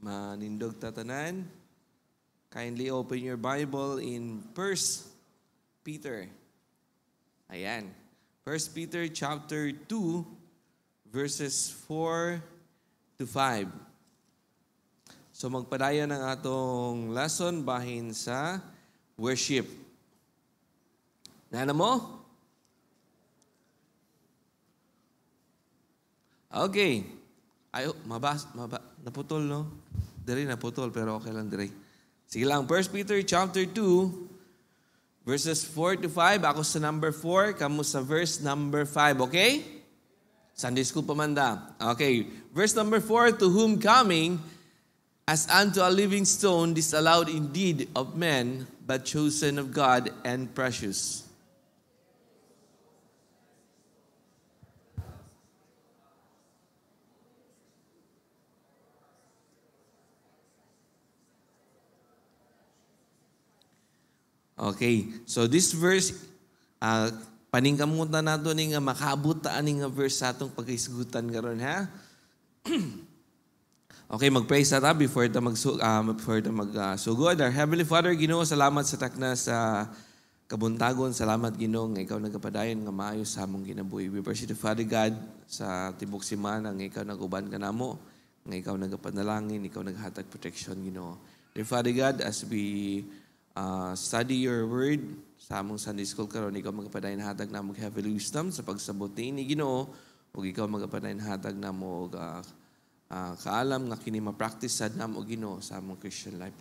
Manindog tatanan. Kindly open your Bible in 1 Peter. Ayan. 1 Peter chapter 2, verses 4 to 5. So magpadayon ang atong lesson bahin sa worship. Nana mo? Okay. Ay, naputol, no? Dari naputol, pero okay lang dari. Sige lang, 1 Peter chapter 2, verses 4 to 5. Ako sa number 4, kamu sa verse number 5, okay? Sunday school pamanda. Okay, verse number 4, to whom coming, as unto a living stone, disallowed indeed of men, but chosen of God and precious. Okay, so this verse, paningkamutan nato ni nga makaabot ta ani nga verse sa atong paghisgutan karon ha. Okay, mag-pray sa ta before ta magsugod. Our Heavenly Father, Ginoo, salamat sa takna sa kabuntagon. Salamat, Ginoo, nga ikaw nagapadayon nga maayo sa among kinabuhi. We worship the Father God sa tibok simana nga ikaw naguban kanamo, nga ikaw nagapanalangin, ikaw naghatag protection, Ginoo. Dear Father God, as we study your word sa among Sunday school karon, ikaw magapadayon hatag namo heavenly wisdom sa pagsabot ni Ginoo, ug ikaw magapadayon hatag namo kaalam nga kini ma-practice sad namo Ginoo sa among Christian life.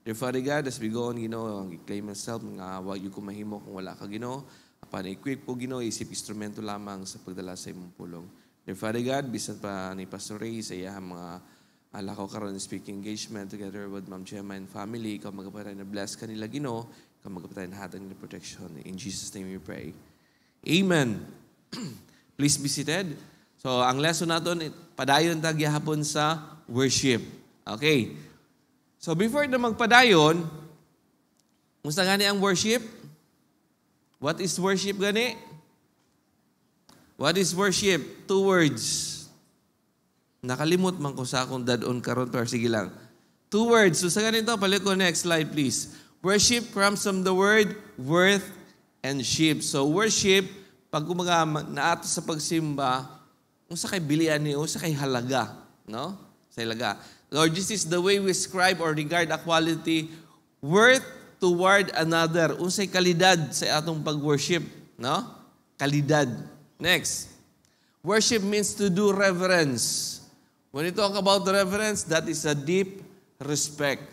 Dear Father God, as we go on, Ginoo, claim myself nga wa gyud ko mahimo kung wala ka, Ginoo. Apan equip ko, Ginoo, isip instrumento lamang sa pagdala sa imong pulong. Dear Father God, bisan pa ni Pastor Ray sa iyang mga alakaw karon speaking engagement together with Ma'am Gemma and family, ikaw magapatay na bless kanila, Ginoo, ikaw magapatay na hatag na protection. In Jesus' name we pray. Amen. Please be seated. So, ang lesson natin, padayon tagyahapon sa worship. Okay. So, before na magpadayon, musta gani ang worship? What is worship gani? What is worship? 2 words. Nakalimot man ko sa akong dadon karon, pero sige lang. 2 words. So sa ganito, palit ko next slide please. Worship comes from the word worth and sheep. So worship, pag kumaga naato sa pagsimba, unsa kay bilian ni, unsa kay halaga, no? Sa halaga. Lord, this is the way we ascribe or regard a quality worth toward another. Unsay kalidad sa atong pag-worship, no? Kalidad. Next. Worship means to do reverence. When you talk about reverence, that is a deep respect.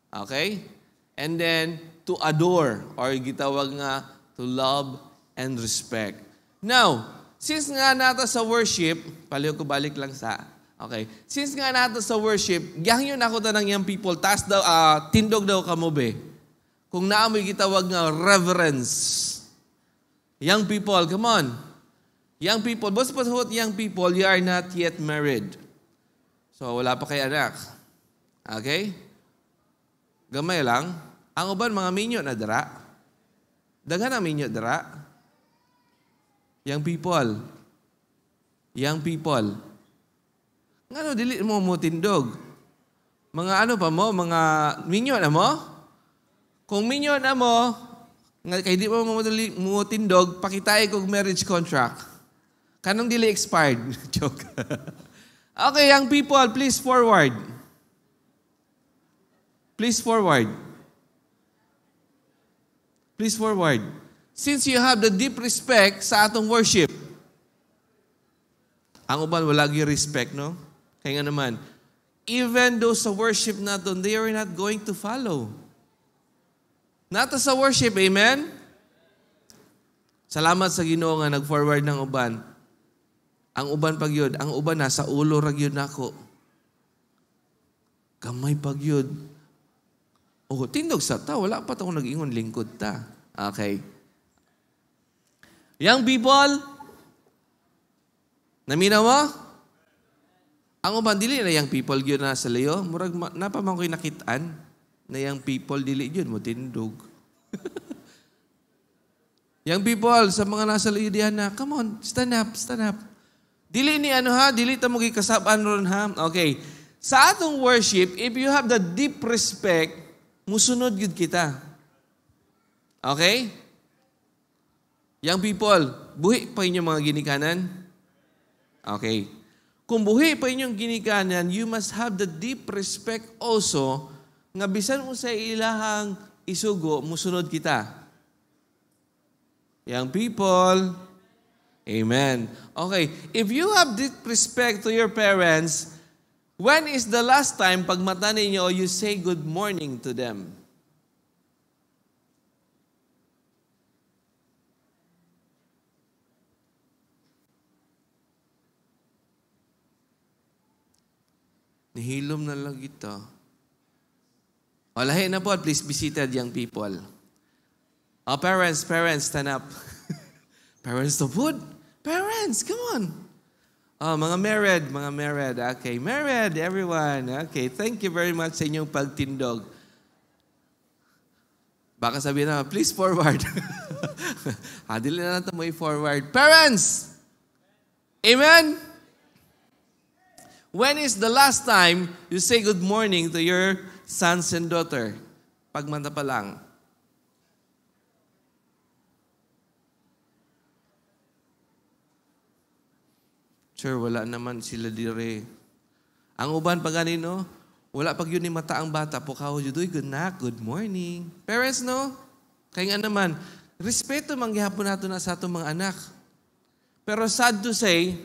Okay? And then, to adore, or gitawag nga, to love and respect. Now, since nga nato sa worship, paliw ko balik lang sa, okay, since nga nato sa worship, gihangyon ako tanang young people, taas daw, tindog daw kamo be. Kung naamoy gitawag nga reverence. Young people, come on. Young people, boss pasahot young people, you are not yet married. So, wala pa kay anak. Okay? Gamay lang. Ang uban, mga minyo na dara. Daghan ang minyo dara. Young people. Young people. Ngano, dili mo mo tindog. Mga ano pa mo? Mga minyo na mo? Kung minyo na mo, kay di mo mo tindog, pakitay kong marriage contract. Kanong dili expired? Joke. Okay, young people, please forward. Please forward. Please forward. Since you have the deep respect sa atong worship, ang uban wala gyud respect, no? Kaya nga naman, even though sa worship naton, they are not going to follow. Nato sa worship, amen? Salamat sa Ginoo nga nag-forward ng uban. Ang uban pagyod, ang uban nasa ulo ra gyud nako. Gamay pagyod. Oh, tindog sa ta, wala pa ta ko nag-ingon lingkod ta. Okay. Young people, naminaw mo? Ang uban dili na young people gyud na sa layo, murag napaman ko'y nakitaan na young people dili gyud mo tindog. Young people, sa mga nasa layo diyan na, come on, stand up, stand up. Dili ni ano ha, dili ta mo gikasaban ron ha. Okay. Sa atong worship, if you have the deep respect, musunod yun kita. Okay? Young people, buhi pa inyong mga ginikanan? Okay. Kung buhi pa inyong ginikanan, you must have the deep respect also nga bisan mo sa ilahang isugo, musunod kita. Young people, amen. Okay, if you have deep respect to your parents, when is the last time pag mata ninyo you say good morning to them? Nihilom na lang ito. O, lahi na po, please be seated, young people. Oh, parents, stand up. Parents to food? Parents, come on. Oh, mga married. Okay, married, everyone. Okay, thank you very much sa inyong pagtindog. Baka sabihin na, please forward. Dili na natin mo i-forward. Parents! Amen? When is the last time you say good morning to your sons and daughter? Pagmanta pa lang. Sure, wala naman sila dire. Ang uban pa ganino, wala pag yun ni mata ang bata, pukaw yun, good night, good morning. Parents, no? Kaya nga naman, respeto manggihapon nato na sa atong mga anak. Pero sad to say,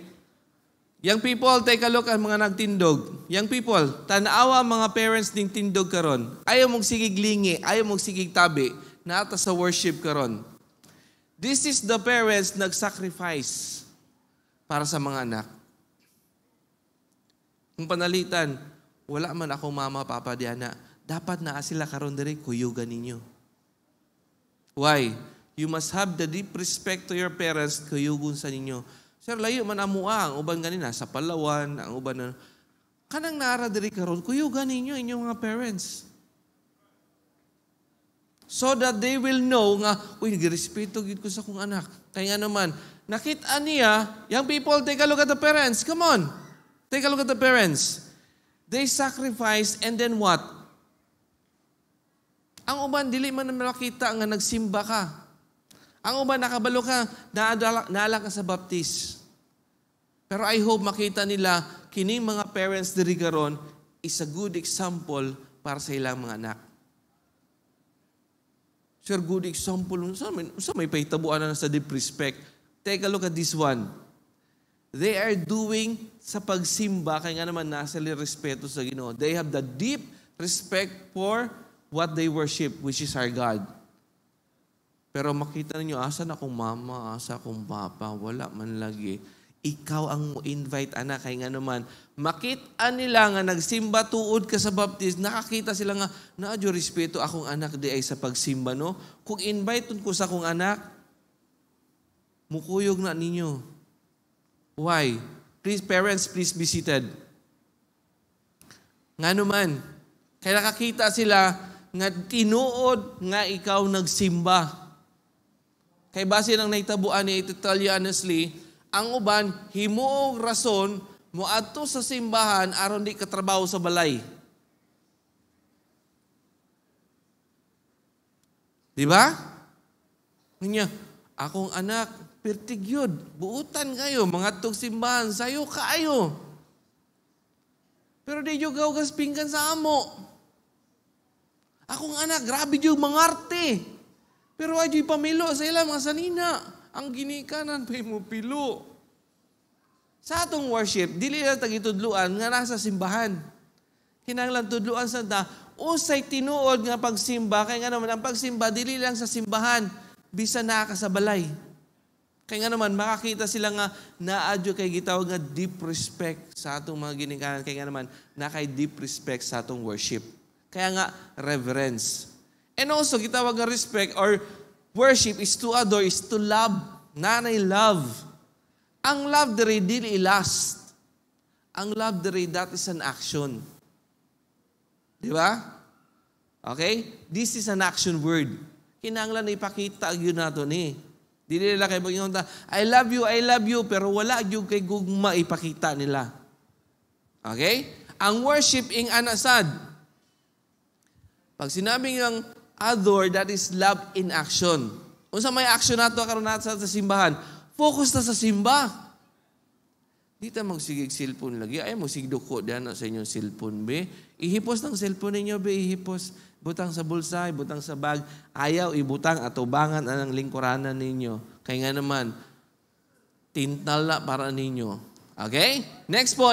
young people, take a look at mga nagtindog. Young people, tanawa mga parents ning tindog karon. Ayaw mong sigig lingi, ayaw mong sigig tabi, naata sa worship karon. This is the parents nag-sacrifice para sa mga anak. Kung panalitan, wala man akong mama, papa, diana, dapat na sila karon diri kuyugan ninyo. Why? You must have the deep respect to your parents, kuyugon sa ninyo. Sir, layo man amuang, uban ganina, sa Palawan, ang uban na, kanang nara diri karon, kuyugan ninyo, inyong mga parents. So that they will know nga, uy, nag-respeto gid ko sa kong anak. Kaya naman, nakita niya, young people, take a look at the parents. Come on. Take a look at the parents. They sacrifice and then what? Ang uban, dili man na makita nga nagsimba ka. Ang uban, nakabalo ka, naala ka sa baptist. Pero I hope makita nila, kining mga parents diri karon is a good example para sa ilang mga anak. Sir, good example. Sa may paitabuan na sa deep respect. Take a look at this one. They are doing sa pagsimba, kaya nga naman nasa respeto sa Ginoo. They have the deep respect for what they worship, which is our God. Pero makita ninyo, asa na akong mama, asa akong papa, wala man lagi. Ikaw ang invite, anak, kaya nga naman, makita nila nga nagsimba tuod ka sa baptist, nakakita sila nga, naadyo respeto akong anak di ay sa pagsimba, no? Kung invite ko sa akong anak, mukuyog na ninyo. Why? Please, parents, please be seated. Nga naman, kaya nakakita sila nga tinuod nga ikaw nagsimba. Kaya base ng naitabuan ni to tell you honestly, ang uban, himuog rason, muadto sa simbahan aron di katrabaho sa balay. Di ba? Kanya, akong anak, pertigyod, buutan kayo, mga tog simbahan, sayo kaayo. Pero di yung gawgas pinggan sa amo. Akong anak, grabe yung mangarte. Pero ay yung pamilo sa ilang mga sanina. Ang ginikanan pa mo pilo. Sa atong worship, dili lang tagitudluan nga nasa simbahan. Kinahanglan tudluan sa ta, usay tinuod nga pagsimba, kaya nga naman ang pagsimba, dili lang sa simbahan, bisan naa ka sa balay. Kaya nga naman, makakita sila nga naadyo kay gitawag nga deep respect sa atong mga ginikanan. Kaya nga naman, nakay deep respect sa atong worship. Kaya nga, reverence. And also, gitawag nga respect or worship is to adore, is to love. Nanay love. Ang love dere, dili last. Ang love dere, that is an action. Di ba? Okay? This is an action word. Kinahanglan na ipakita yun nato ni. Dili nila kay Panginoon, I love you, pero wala yung kay gugma ipakita nila. Okay? Ang worship ing anasad. Pag sinabing ng adore, that is love in action. Kung sa may action nato karon nato sa simbahan, focus na sa simba. Di ta magsigig cellphone lagi. Ay mo sigduko diyan sa inyong cellphone be. Ihipos ng cellphone ninyo be, ihipos. Butang sa bulsa, butang sa bag. Ayaw ibutang at ubangan ang lingkuranan ninyo. Kaya nga naman, tintal na para ninyo. Okay? Next po.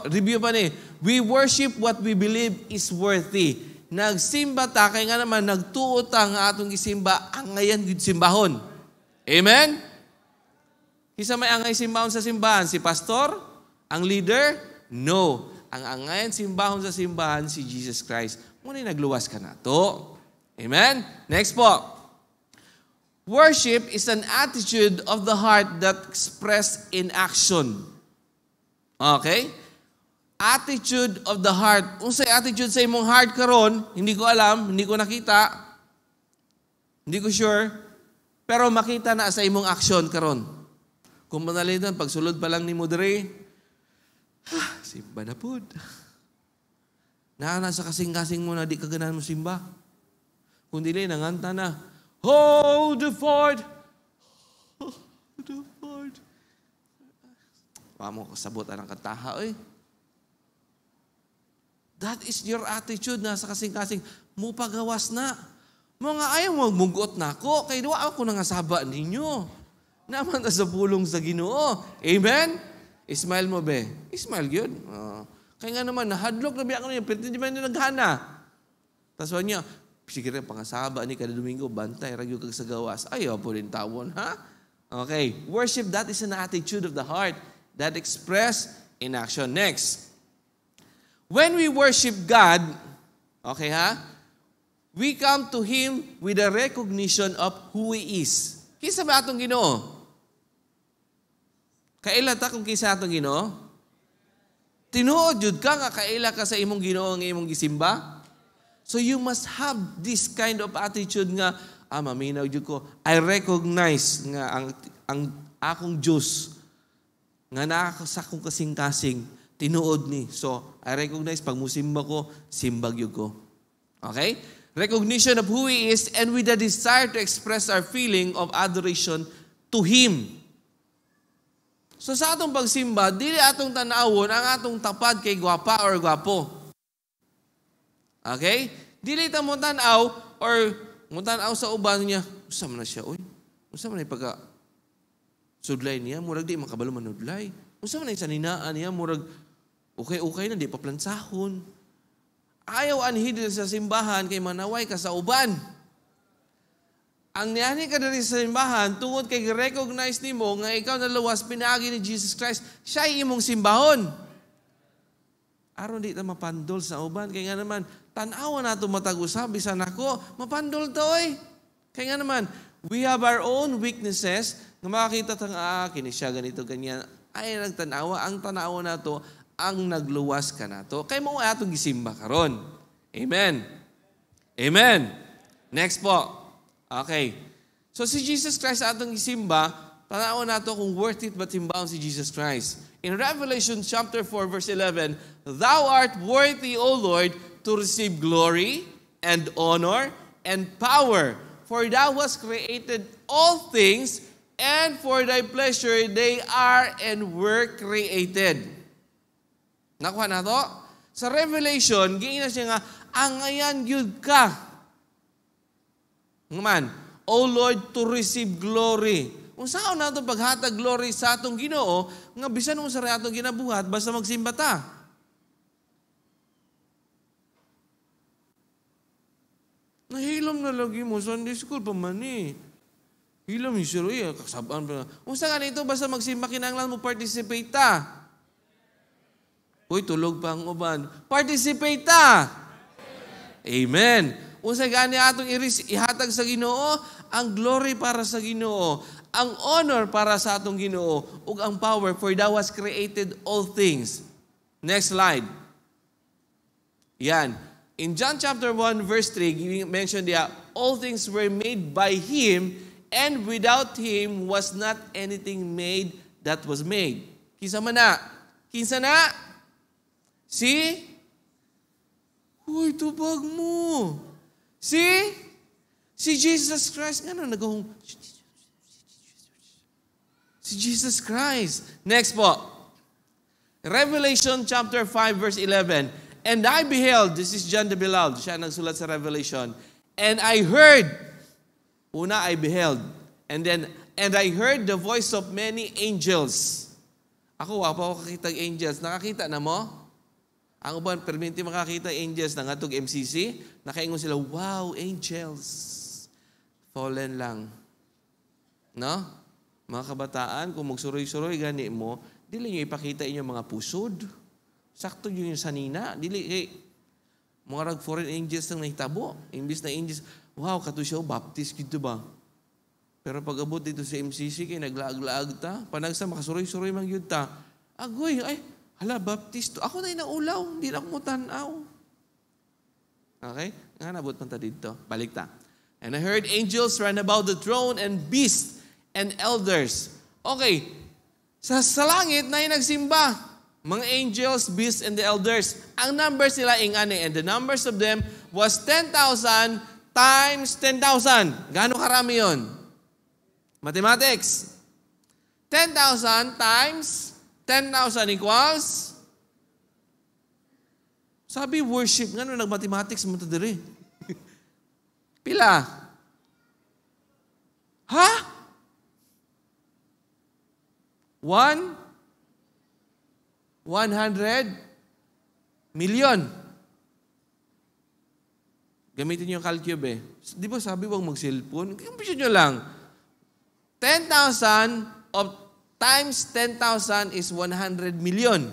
Review pa ni. We worship what we believe is worthy. Nagsimba ta, kaya nga naman, nagtuot ang atong isimba, ang ngayon simbahon. Amen? Kisa may angay simbahon sa simbahan? Si pastor? Ang leader? No. Ang angayan simbahon sa simbahan, si Jesus Christ. Muna nagluwas ka na to. Amen? Next po. Worship is an attitude of the heart that expressed in action. Okay? Attitude of the heart. Unsay attitude sa imong heart karon? Hindi ko alam, hindi ko nakita. Hindi ko sure. Pero makita na sa imong action karon. Kung manalitan, pagsulod pa lang ni Mudre, simba na po. Nasa kasing-kasing mo na di ka ganahan mo simba. Kung dili, nanganta na, hold the fort. Hold the fort. Wala mo kasabot ang kataha, eh. That is your attitude na sa kasing-kasing. Mupagawas na. Mga ayaw mo magmugot na ako. Kaya doon ako nangasaba ninyo. Naman na sa pulong sa Ginoo. Amen? Ismail mo be. Ismail yun. Kaya nga naman, nahadlok na biya ko niya. Pero hindi ba niya naghana? Tapos niya, sige rin, pangasaba ni kada Domingo, bantay, ragyo kag sa gawas. Ayaw po rin tawon, ha? Okay. Worship, that is an attitude of the heart that express in action. Next. When we worship God, okay ha? We come to Him with a recognition of who He is. Kisa ba atong Ginoo? Kaila ta kung kisa atong Ginoo? Tinuod jud ka nga kaila ka sa imong Ginoo nga imong gisimba? So you must have this kind of attitude nga, maminaw jud ko. I recognize nga ang akong Diyos nga naa sa akong kasing-kasing tinuod ni. So, I recognize pag musimba ko, simbag yun ko. Okay? Recognition of who He is and with a desire to express our feeling of adoration to Him. So, sa atong pagsimba, dili atong tanawon ang atong tapad kay gwapa or gwapo. Okay? Dili ta mo tanaw or mo tanaw sa uban niya, usa man na siya, oy. Usa man ay pagka sudlay niya, murag di makabalo manudlay. Usa man ay saninaan niya, murag okay na, di pa plansahon. Ayaw anhid sa simbahan kay manaway ka sa uban. Ang niyani ka dali sa simbahan, tungod kay recognize ni mo nga ikaw na luwas pinagi ni Jesus Christ, siya ay imong simbahon. Aron di ta mapandol sa uban. Kaya nga naman, tanawa na ito matag-usab, bisan ako, mapandol to eh. Kaya nga naman, we have our own weaknesses, nga makakita tang, kini siya ganito, ganyan. Ay, nagtanawa, ang tanawa na to, ang nagluwas ka na to. Kaya mo atong gisimba karon. Amen. Amen. Next po. Okay. So si Jesus Christ atong gisimba, tanaw na to kung worth it ba timbaon si Jesus Christ. In Revelation chapter 4 verse 11, Thou art worthy, O Lord, to receive glory and honor and power, for Thou hast created all things, and for Thy pleasure they are and were created. Nakuha na to? Sa Revelation, giina siya nga, angayan yun ka. Ngaman, O Lord, to receive glory. Kung saan na ito paghatag glory sa atong Ginoo, nga bisan mo sa atong ginabuhat, basta magsimba ta. Nahilom na lagi mo, Sunday school pa man eh. Hilom yung siya, kasabaan pa. Kung saan ito, basta magsimba, kinanglan mo participate ta. Uy, tulog pa ang uban. Participate ta! Amen. Unsay gani atong ihatag sa Ginoo, ang glory para sa Ginoo, ang honor para sa atong Ginoo, ug ang power, for Thou hast created all things. Next slide. Yan. In John chapter 1 verse 3, mentioned diya, all things were made by Him, and without Him was not anything made that was made. Kinsa man na? Kinsa na? Si? Uy, tubag mo. Si Jesus Christ. Nga nagahong, si Jesus Christ. Next po. Revelation chapter 5 verse 11. And I beheld, this is John the Beloved, siya nagsulat sa Revelation. And I heard, una I beheld, and I heard the voice of many angels. Ako, wapa ako kakita angels. Nakakita na mo? Ang uban, perminti makakita angels na nga itong MCC, nakaingon sila, wow, angels. Fallen lang. No? Mga kabataan, kung magsuroy-suroy gani mo, dili nyo ipakita inyong mga pusod. Sakto yun yung sanina. Dili, mga foreign angels nang nahitabo. Imbis na angels, wow, kato siya, baptist gitu ba? Pero pag abot dito sa MCC, kay naglaag-laag ta, panagsa makasuroy-suroy mang yun ta, agoy, ay, hala, baptist. Ako na inaulaw, hindi na ako tanaw. Okay? Nga nabot man ta dito. Balik ta. And I heard angels run about the throne and beasts and elders. Okay. Sa langit na yung nagsimba. Mga angels, beasts, and the elders. Ang numbers nila ingani. And the numbers of them was 10,000 times 10,000. Gaano karami yun? Mathematics. 10,000 times 10,000 equals? Sabi worship nga no, nag-mathematics mo ito diri. Pila? Ha? 100 million. Gamitin niyo yung calcube eh. Di ba sabi wag mag-cellphone? Kumpisyon nyo lang. 10,000 of times 10,000 is 100 million.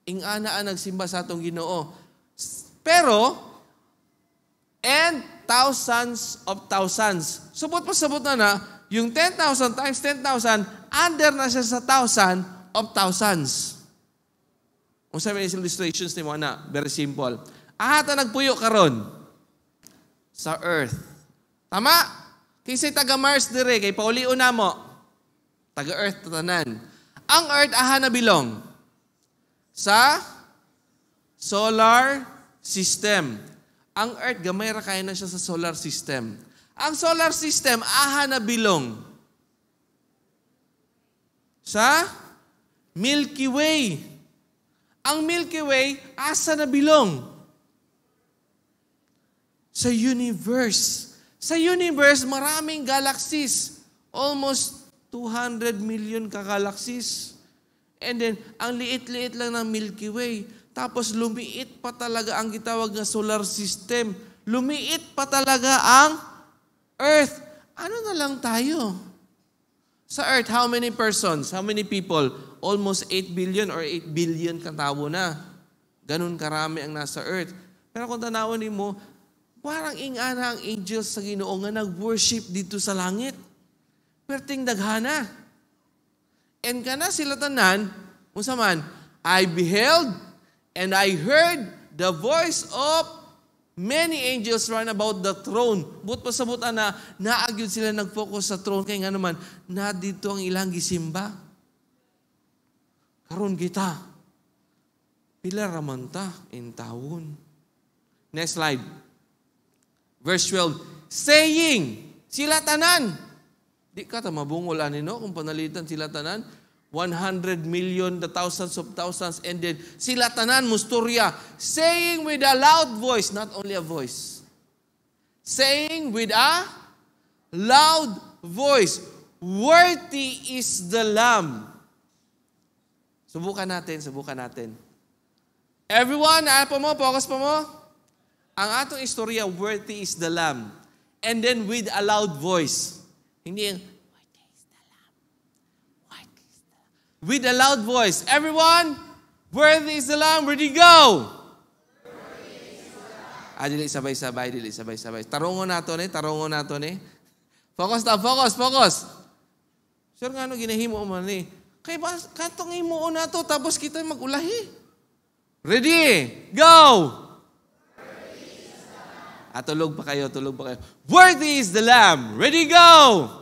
Ing-ana ang nagsimba sa atong Ginoo. Pero, and thousands of thousands. Subot na, yung 10,000 times 10,000, under na siya sa 1,000 of thousands. Kung sabi yung illustrations ni mo na, very simple. Ahata nagpuyo karon sa earth. Tama? Kisay taga-Mars dire, kay paulion na mo. Taga-earth tatanan. Ang earth aha na bilong sa solar system. Ang earth, gamay ra kaya na siya sa solar system. Ang solar system, aha na bilong sa Milky Way. Ang Milky Way, asa na bilong? Sa universe. Sa universe, maraming galaxies. Almost 200 million ka-galaxies. And then, ang liit-liit lang ng Milky Way. Tapos lumiit pa talaga ang gitawag na solar system. Lumiit pa talaga ang Earth. Ano na lang tayo? Sa Earth, how many persons? How many people? Almost 8 billion or 8 billion katao na. Ganun karami ang nasa Earth. Pero kung tanawin mo, parang ingana ang angels sa Ginoo nga nag-worship dito sa langit. Perting daghana. And kana sila tanan, unsa man, I beheld and I heard the voice of many angels run about the throne. But pasabot na, naagyod sila nag-focus sa throne. Kaya nga naman, na dito ang ilang gisimba. Karon kita. Pila raman ta in tawon. Next slide. Verse 12. Saying, sila tanan. Di ka ta mabungol no? Kung panalitan sila tanan. 100 million, the thousands of thousands, and then sila tanan musturya, saying with a loud voice, not only a voice, saying with a loud voice, worthy is the Lamb. Subukan natin. Everyone, focus pa mo. Ang atong istorya, worthy is the Lamb. And then with a loud voice. Hindi yung, with a loud voice. Everyone, worthy is the Lamb, ready, go! Dili sabay-sabay. Tarungon nato ni. Focus. Sir, nga ginahimo man ni? Kaya ba, katong himuon nato, tapos kita mag-ulahi. Ready, go! Tulog pa kayo. Worthy is the Lamb, ready, go!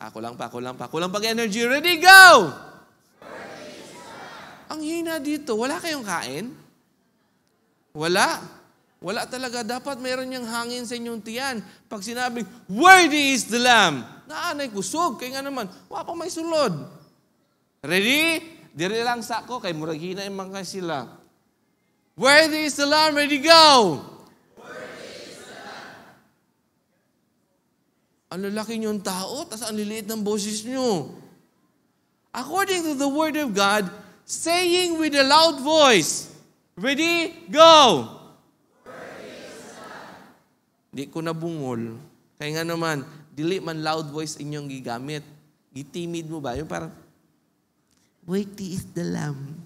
Kulang pa energy. Ready, go! Ang hina dito, wala kayong kain? Wala. Wala talaga. Dapat mayroon niyang hangin sa inyong tiyan. Pag sinabing, worthy is the Lamb, naanay kusog. Kaya nga naman, wala pa may sulod. Ready? Dire lang sa ako, kay murag hina yung mga sila. Worthy is the Lamb, ready, go! Ang lalaki niyong tao, tas ang liliit ng boses niyo. According to the Word of God, saying with a loud voice, ready, go! Di ko nabungol. Kaya nga naman, dili man loud voice inyong gigamit. Gitimid mo ba? Yung parang, worthy is the Lamb.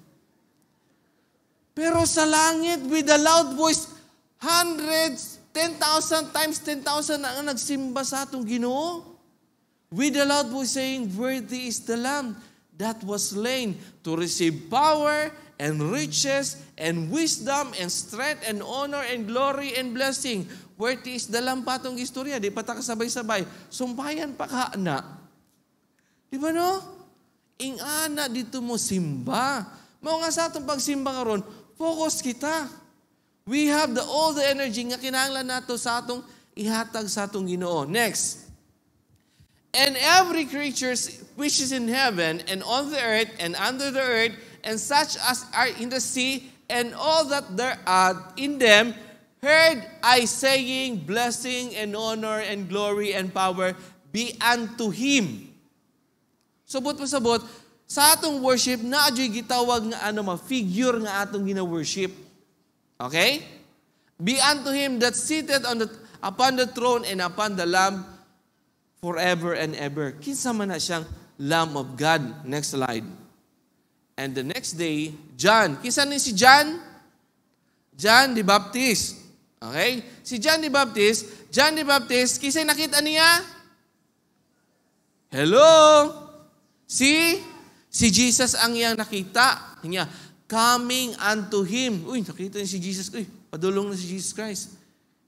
Pero sa langit, with a loud voice, hundreds, 10,000 times 10,000 na ang nagsimba sa atong Ginoo. With a loud voice saying, worthy is the Lamb that was slain to receive power and riches and wisdom and strength and honor and glory and blessing. Worthy is the Lamb patong istorya. Di pa ta kasabay-sabay. Sumpayan pa ka na. Di ba no? Ing-ana dito mo simba. Mao nga sa atong pagsimba karon, focus kita. We have all the energy nga kinahanglan nato sa atong ihatag sa atong Ginoo. Next. And every creature which is in heaven and on the earth and under the earth and such as are in the sea and all that there are in them heard I saying, blessing and honor and glory and power be unto Him. Subot pa sabot, sa atong worship, na adyo'y gitawag nga figure nga atong gina-worship. Okay? Be unto Him that seated upon the throne and upon the Lamb forever and ever. Kinsa man na siyang Lamb of God. Next slide. And the next day, John. Kinsa ni si John? John the Baptist. Okay? Si John the Baptist, kinsa nakita niya? Hello? Si Jesus ang iyang nakita. Niya, coming unto Him. Uy, nakita niya si Jesus. Uy, padulong na si Jesus Christ.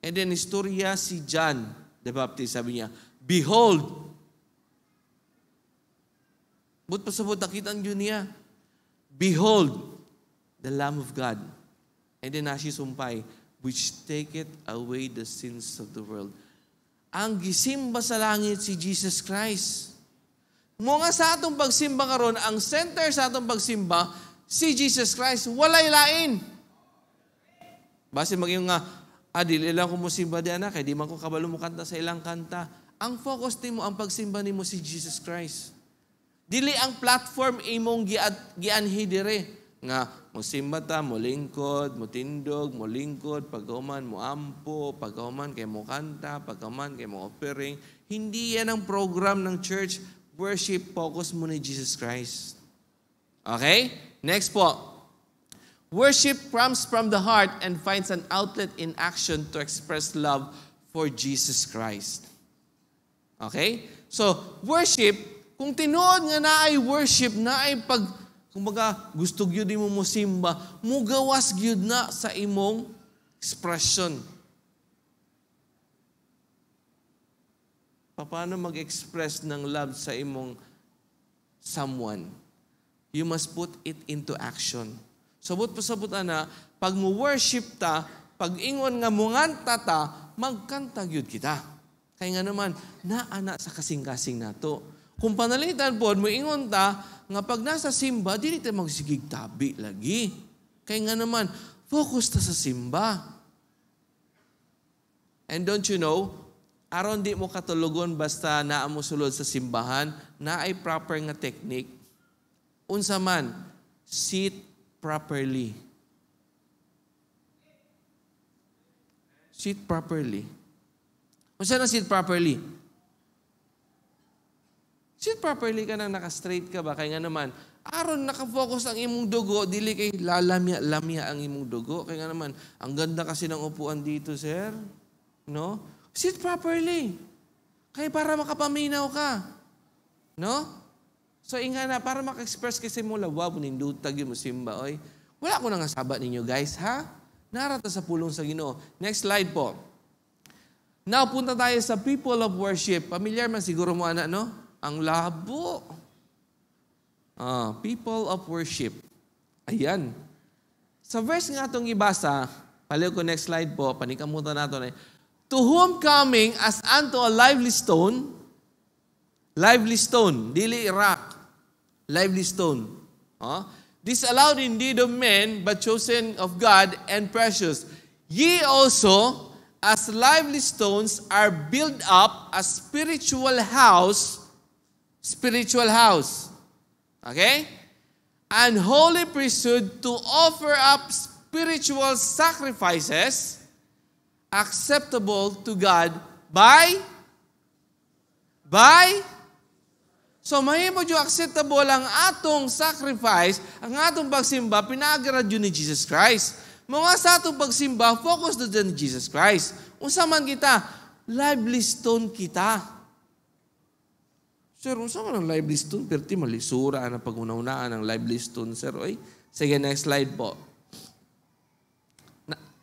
And then, istorya si John the Baptist. Sabi niya, behold. But pasabot, nakita niya. Behold, the Lamb of God. And then, nasi sumpay, which taketh away the sins of the world. Ang gisimba sa langit si Jesus Christ. Mga sa atong pagsimba karon, ang center sa atong pagsimba, si Jesus Christ, walay lain. Base maging nga, dili lang ko mo simba di anak, kaya di man ko kabalo mo kanta sa ilang kanta. Ang focus nimo, ang pagsimba nimo si Jesus Christ. Dili ang platform imong gianhi dire. Nga, mo simba ta, mo lingkod, mo tindog, mo lingkod, pagkahuman mo ampo, pagkahuman kay mo kanta, pagkahuman kay mo offering. Hindi yan ang program ng church. Worship, focus mo ni Jesus Christ. Okay? Next po. Worship comes from the heart and finds an outlet in action to express love for Jesus Christ. Okay? So, worship, kung tinuod nga naay worship, naay kumbaga, gusto gyud mo simba, mugawas gyud na sa imong expression. Paano mag-express ng love sa imong someone? You must put it into action. Sabot na, pag mo worship ta, pag ingon nga munganta ta, magkanta gyud kita. Kaya nga naman, naana sa kasing-kasing nato. Kung panalitan po, mo ingon ta, nga pag nasa simba, dili tayo magsigig tabi lagi. Kaya nga naman, focus ta sa simba. And don't you know, aron di mo katulugon basta naa mo sulod sa simbahan, na ay proper nga technique. Unsa man, sit properly. Sit properly. Unsa na sit properly? Sit properly ka nang naka-straight ka ba? Kaya nga naman, aron nakafocus ang imong dugo, dili kay lalamya ang imong dugo. Kaya nga naman, ang ganda kasi ng upuan dito, sir. No? Sit properly. Kaya para makapaminaw ka. No? So, inga na, para maka-express kasi mo, wow, nindutag yung musimba, oy. Wala ko nang sabat ninyo, guys, ha? Narata sa pulong sa Ginoo. Next slide po. Now, punta tayo sa people of worship. Familiar man siguro mo, anak, no? Ang labo. People of worship. Ayan. Sa verse nga itong ibasa, paliw ko next slide po, panikamutan natin to whom coming as unto a lively stone, dili rock, lively stone. Disallowed indeed of men, but chosen of God and precious. Ye also, as lively stones, are built up a spiritual house. Okay? And holy priesthood to offer up spiritual sacrifices acceptable to God by so mahimo yung acceptable ang atong sacrifice, ang atong pagsimba, pinaagarad yun ni Jesus Christ. Mga sa atong pagsimba, focus na dyan ni Jesus Christ. Unsa man kita, lively stone kita. Sir, unsa man ang lively stone? Perti malisura na pag-unaunaan ng lively stone, sir. Oy, sige, next slide po.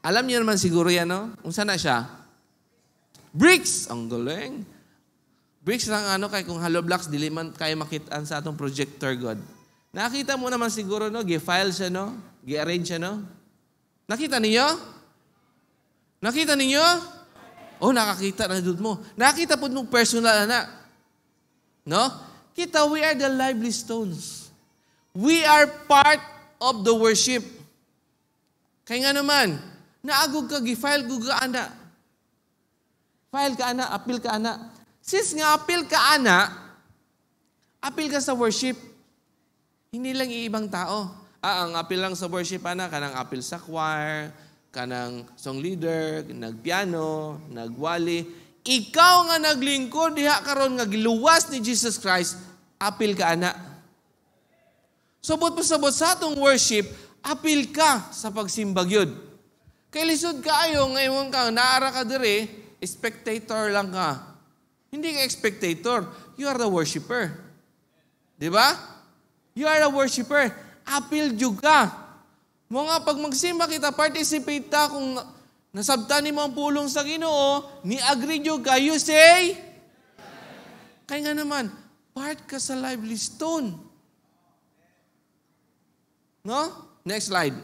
Alam niyo naman siguro yan, no? Unsa na siya? Bricks! Ang galing. Bricks lang kay kung hollow blocks, dili man kayo makitaan sa atong projector, God. Nakita mo naman siguro, no? Gi-file siya, no? Gi-arrange siya, no? Nakita ninyo? Nakita ninyo? Oh, nakakita na doon mo. Nakita po nung personal, anak. No? Kita, we are the lively stones. We are part of the worship. Kaya nga naman, naagog ka, gi-file ko ka, anak. File ka, anak. Appeal ka, anak. Since nga appeal ka, ana, appeal ka sa worship. Hindi lang iibang tao. Ang appeal lang sa worship, ana, kanang appeal sa choir, kanang song leader, nagpiano, nagwali. Ikaw nga naglingkod, diha karon nga giluwas ni Jesus Christ, appeal ka, ana. Subot po sabot sa atong worship, appeal ka sa pagsimbag yun. Kay lisod kaayo, ngayon ka, naara ka dire, spectator lang ka. Hindi ka spectator. You are the worshiper. Di ba? You are the worshiper. Appeal juga. Mga pag magsimba kita, participate ta kung nasabtan mo ang pulong sa Ginoo, ni-agree juga, you say? Kaya nga naman, part ka sa lively stone. No? Next slide.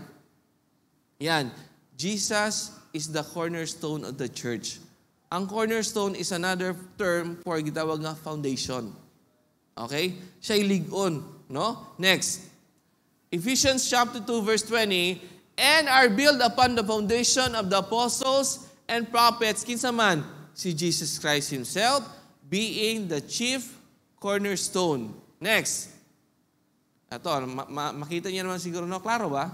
Yan. Jesus is the cornerstone of the church. Ang cornerstone is another term for gitawag nga foundation. Okay? Siya'y ligon. No? Next. Ephesians chapter 2 verse 20, and are built upon the foundation of the apostles and prophets, kinsa man, si Jesus Christ Himself, being the chief cornerstone. Next. Ito, makita niyo naman siguro, no? Klaro ba?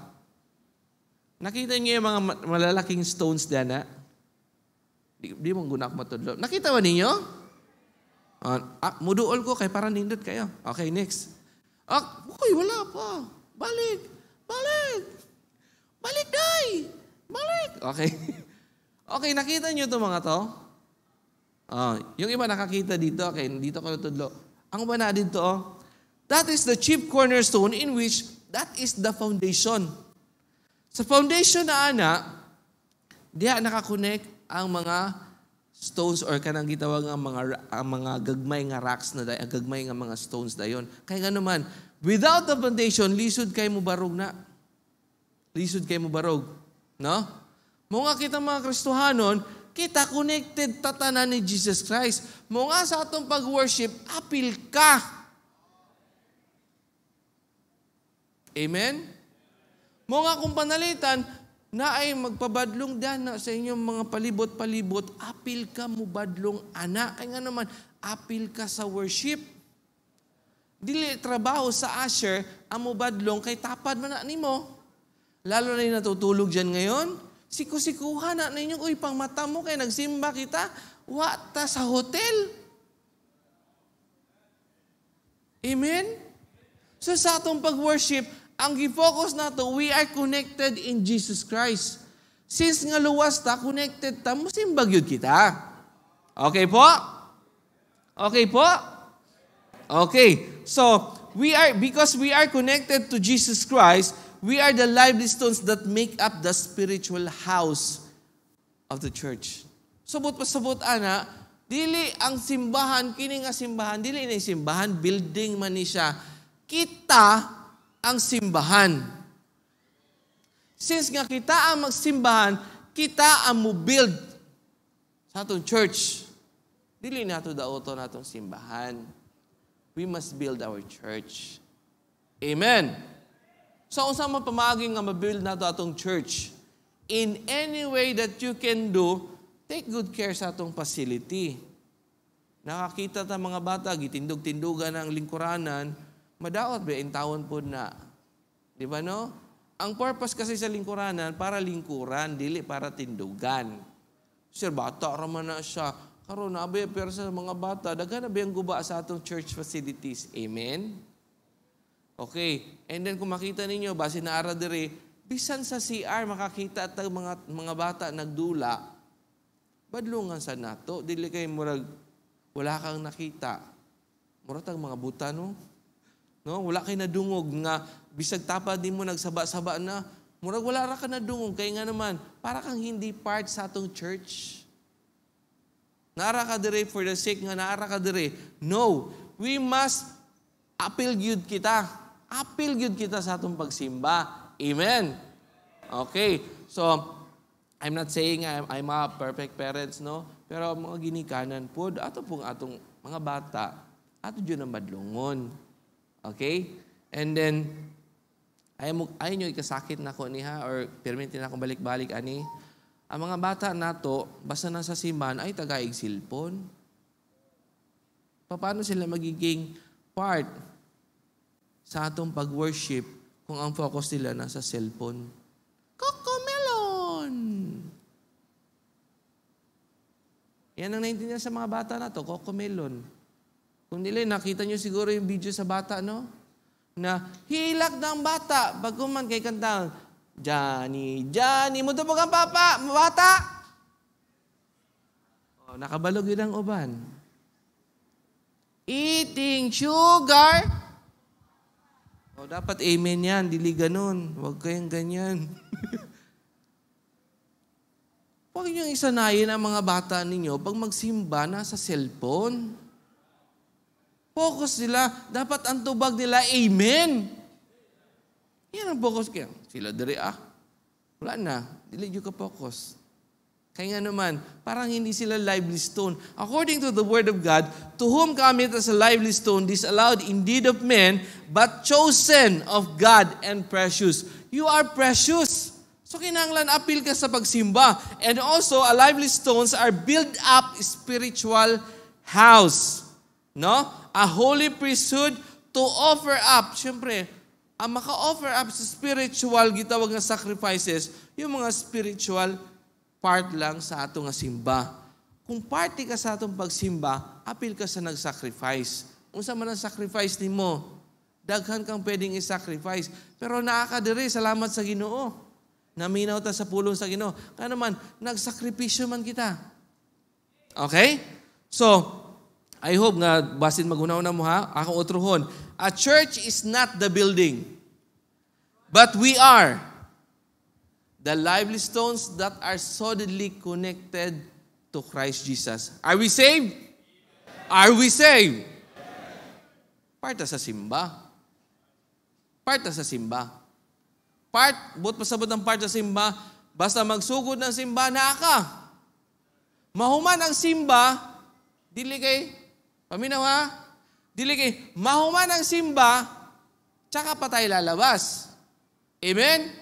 Nakita niyo yung mga malalaking stones dyan, ha? Di mong gunak matudlo. Nakita ba ninyo? Muduol ko kay parang nindot kayo. Okay, next. Okay, wala pa. Balik. Balik, day. Balik. Okay. Okay, nakita nyo ito mga to? Yung iba nakakita dito. Okay, dito ko natudlo. Ang ba na dito? That is the chief cornerstone in which that is the foundation. Sa foundation na diya nakakonect ang mga stones or kanang gitawag ang mga gagmay nga rocks na dayon, gagmay nga mga stones dayon. Kaya nga naman, without the foundation, lisod kay mo barog na. Lisod kay mo barog. No? Mga kita mga Kristohanon, kita connected tatanan ni Jesus Christ. Mga sa atong pag-worship, apil ka. Amen? Mga kung panalitan, na ay magpabadlong dana sa inyong mga palibot-palibot, apil ka mo badlong ana. Kaya nga naman, apil ka sa worship. Dili trabaho sa usher, amo badlong, kay tapad man na nimo. Lalo na yung natutulog dyan ngayon, siku-sikuha na ninyo, uy, pang mata mo, kay nagsimba kita, wata sa hotel. Amen? So sa atong pag-worship, ang gi-focus nato, we are connected in Jesus Christ. Since nga luwas ta, connected ta, musimbag yun kita. Okay po? Okay po? Okay. So, because we are connected to Jesus Christ, we are the lively stones that make up the spiritual house of the church. Subot pa subot, ana, dili ang simbahan, kini nga simbahan, dili na simbahan, building man ni siya. Kita ang simbahan. Since nga kita ang magsimbahan, kita ang mo-build sa atong church. Dili nato daoto natong simbahan. We must build our church. Amen. So, unsa man pamaagi nga ma-build nato atong church? In any way that you can do, take good care sa atong facility. Nakakita ta mga bata, gitindog-tindugan ang lingkuranan, madaot ba in taon po na. Di ba no? Ang purpose kasi sa lingkuranan, para lingkuran, dili para tindugan. Sir, bata raman na siya. Karon na abay, pero sa mga bata, daghan na ba yung guba sa atong church facilities? Amen? Okay. And then kung makita ninyo, base na ara dire, bisan sa CR, makakita at mga bata nagdula, badlungan sa nato. Dili kay murag, wala kang nakita. Murag tag mga buta, no? Wala kay nadungog nga, bisag tapad din mo, nagsaba-saba na, murag wala ra ka nadungog. Kaya nga naman, para kang hindi part sa atong church. Naara ka dire for the sake nga naara ka dire. No, we must appeal gyud kita. Appeal gyud kita sa atong pagsimba. Amen. Okay. So, I'm not saying I'm a perfect parents, no? Pero mga ginikanan po, ato pong atong mga bata, ato dyan ang madlungon. Okay? And then, ayaw nyo ikasakit na ko niha or permitin na akong balik-balik ani. Ang mga bata nato, basta nasa simbahan, ay tagaig silpon. Paano sila magiging part sa atong pag-worship kung ang focus nila nasa cellphone? Cocomelon! Yan ang naintindihan sa mga bata na to, Cocomelon. Kung nila, nakita nyo siguro yung video sa bata, no? Na hilak ng bata, bago man kay kantang, Johnny, Johnny, mo tubog ang papa, bata! O, nakabalog yun ang uban. Eating sugar. O, dapat amen yan, dili ganun. Huwag kayong ganyan. Huwag niyong isanayin ang mga bata ninyo pag magsimba nasa cellphone. Focus nila. Dapat ang tubag nila, amen. Yan ang focus kaya. Sila diri wala na. Dili yung ka-focus. Kaya nga naman, parang hindi sila lively stone. According to the Word of God, to whom cometh as a lively stone, disallowed indeed of men, but chosen of God and precious. You are precious. So kinahanglan appeal ka sa pagsimba. And also, a lively stones are built up spiritual house. No? A holy priesthood to offer up. Siyempre, ang maka-offer up sa spiritual, gitawag na sacrifices, yung mga spiritual part lang sa atong simba. Kung party ka sa atong pagsimba, apil ka sa nag-sacrifice. Unsa man ang sacrifice ni mo, daghan kang pwedeng i-sacrifice. Pero nakakadiri, salamat sa Ginoo. Naminaw ta sa pulong sa Ginoo. Kaya naman, nagsakripisyo man kita. Okay? So, I hope nga, basin magunaw na mo ha, akong utruhon. A church is not the building, but we are the lively stones that are solidly connected to Christ Jesus. Are we saved? Are we saved? Part sa simba. Part sa simba. Buot pasabot ng part sa simba, basta magsugod ng simba, naa ka. Mahuman ang simba, dili kay, paminaw ha? Dili kay, mahuman ang simba, tsaka pa tayo lalabas. Amen?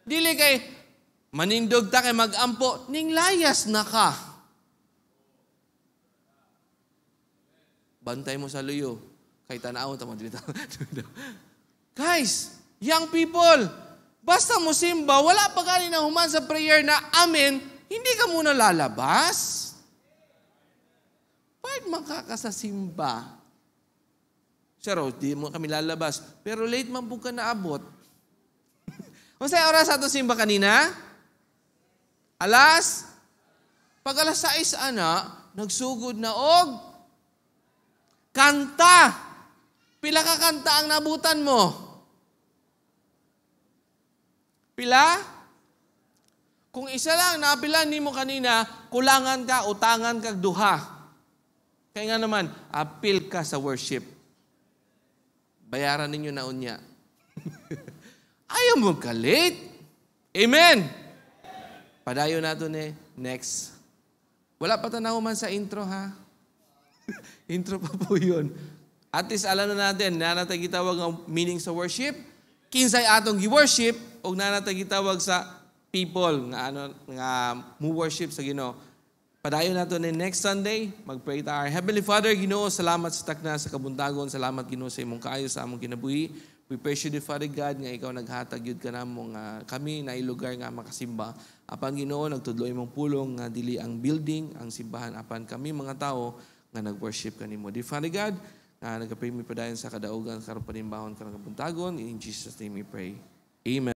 Dili kay, manindog ta kay mag-ampo, ning layas na ka. Bantay mo sa luyo. Kay tanaw, guys, young people, basta mo simba, wala pa galing na human sa prayer na amen, hindi ka muna lalabas. Bakit makakasasimba? Sir, di mo kami lalabas. Pero late man po ka naabot. Kung sa'yo oras ato simba kanina? Pag alas 6 nagsugod na og kanta. Pila ka kanta ang nabutan mo? Pila? Kung isa lang, napilan ni mo kanina, kulangan ka, utangan ka, duha. Kaya nga naman, appeal ka sa worship. Bayaran ninyo na unya. Ayaw mo ka late. Amen! Padayon nato ni next. Wala pa tanaw man sa intro, ha? Intro pa po yun. At least alam na natin, nanatay gitawag ang meaning sa worship, kinsay atong gi-worship, o nanatay gitawag sa people nga mu-worship sa Ginoo. Padayon nato ni next Sunday, mag-pray ta. Our Heavenly Father, Ginoo, salamat sa takna sa kabuntagon, salamat Ginoo sa imong kaayo sa among kinabuhi. We praise you, Father God, nga ikaw naghatag yun ka na mong kami na ilugar nga makasimba. Apan Ginoo, nagtudlo imong pulong nga dili ang building, ang simbahan. Apan kami mga tao nga nag-worship kanimo. Dear Father God, nagka-pray mi padayon sa kadaugan, karon panimbahon karong kabuntagon. In Jesus' name we pray. Amen.